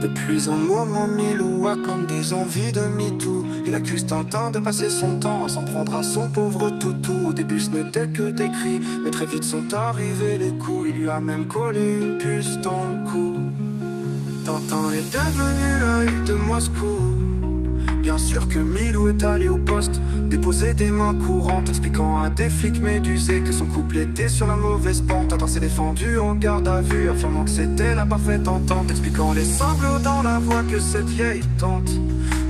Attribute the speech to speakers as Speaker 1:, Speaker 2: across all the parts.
Speaker 1: Depuis un moment, Milou a comme des envies de MeToo. Il accuse Tintin de passer son temps à s'en prendre à son pauvre toutou. Au début ce n'était que des cris, mais très vite sont arrivés les coups. Il lui a même collé une puce dans le cou. Tintin est devenu l'œil de Moscou. Bien sûr que Milou est allé au poste déposer des mains courantes, expliquant à des flics médusés que son couple était sur la mauvaise pente. Tintin s'est défendu en garde à vue, affirmant que c'était la parfaite entente, expliquant les sanglots dans la voix que cette vieille tante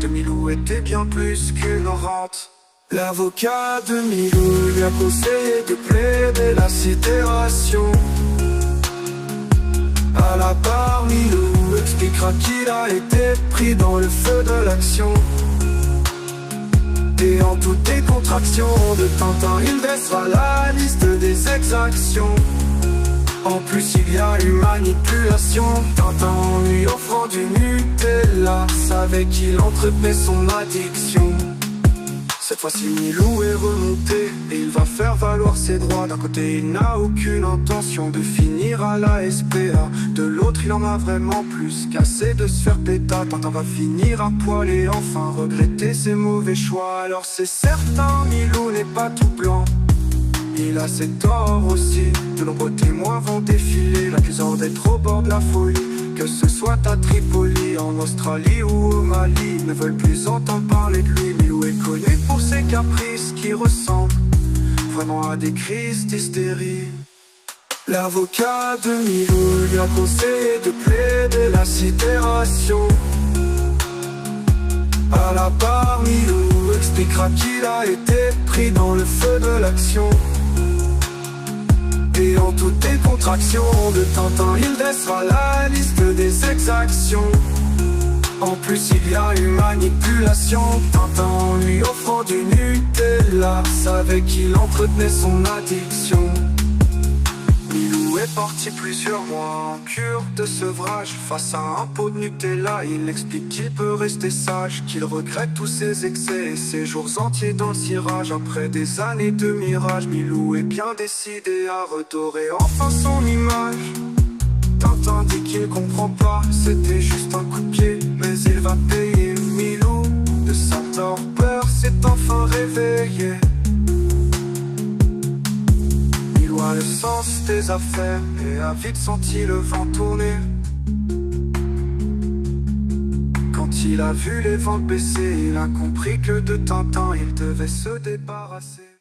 Speaker 1: de Milou était bien plus qu'une rente. L'avocat de Milou lui a conseillé de plaider la sidération. À la barre, Milou expliquera qu'il a été pris dans le feu de l'action. Et en toutes décontraction de Tintin, il dressera la liste des exactions. En plus il y a eu manipulation. Tintin, en lui offrant du Nutella, savait qu'il entretenait son addiction. Cette fois-ci Milou est remonté et il va faire valoir ses droits. D'un côté il n'a aucune intention de finir à la SPA. De l'autre il en a vraiment plus qu'assez de se faire péta. Tintin va finir à poil et enfin regretter ses mauvais choix. Alors c'est certain, Milou n'est pas tout blanc, il a ses torts aussi. De nombreux témoins vont défiler, l'accusant d'être au bord de la folie. Que ce soit à Tripoli, en Australie ou au Mali, ne veulent plus entendre parler de lui. Milou est connu pour ses caprices qui ressemblent vraiment à des crises d'hystérie. L'avocat de Milou lui a conseillé de plaider la sidération. À la barre, Milou expliquera qu'il a été pris dans le feu de l'action. Et en toute décontraction de Tintin, il dressera la liste des exactions. En plus il y a eu manipulation. Tintin, en lui offrant du Nutella, savait qu'il entretenait son addiction. Milou est parti plusieurs mois en cure de sevrage. Face à un pot de Nutella, il explique qu'il peut rester sage, qu'il regrette tous ses excès et ses jours entiers dans le cirage. Après des années de mirage, Milou est bien décidé à redorer enfin son image. Tintin dit qu'il comprend pas, c'était juste un coup de pied, mais il va payer. Milou de sa torpeur s'est enfin réveillé. Milou a le sens des affaires et a vite senti le vent tourner. Quand il a vu les ventes baisser, il a compris que de Tintin il devait se débarrasser.